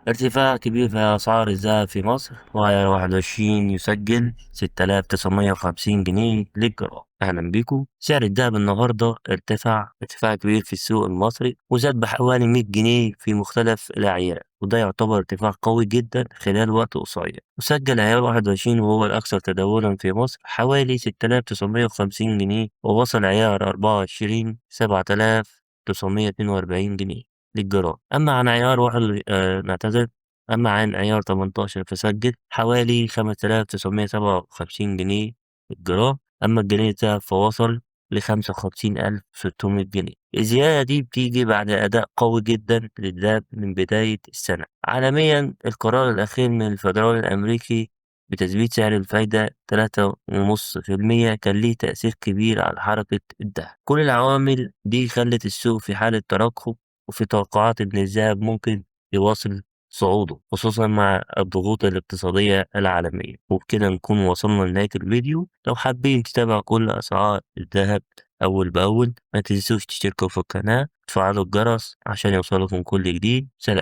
ارتفاع كبير في أسعار الذهب في مصر، وعيار 21 يسجل 6950 جنيه للجرام. أهلا بيكم. سعر الذهب النهاردة ارتفاع كبير في السوق المصري، وزاد بحوالي 100 جنيه في مختلف الأعيار، وده يعتبر ارتفاع قوي جدا خلال وقت قصير. وسجل عيار 21 وهو الأكثر تداولا في مصر حوالي 6950 جنيه، ووصل عيار 24 7942 جنيه للجرام. نعتذر. أما عن عيار 18 فسجل حوالي 5957 جنيه للجرام. أما الجنيه الذهب فوصل ل55,600 جنيه. الزيادة دي بتيجي بعد أداء قوي جدا للذهب من بداية السنة. عالميا، القرار الأخير من الفدرالي الأمريكي بتثبيت سعر الفايدة 3.5% كان ليه تأثير كبير على حركة الذهب. كل العوامل دي خلت السوق في حالة ترقب، وفي توقعات إن الذهب ممكن يواصل صعوده، خصوصا مع الضغوط الاقتصادية العالمية. وبكده نكون وصلنا لنهاية الفيديو. لو حابين تتابعوا كل أسعار الذهب أول بأول، ما تنسوش تشتركوا في القناة وتفعلوا الجرس عشان يوصلكم كل جديد. سلام.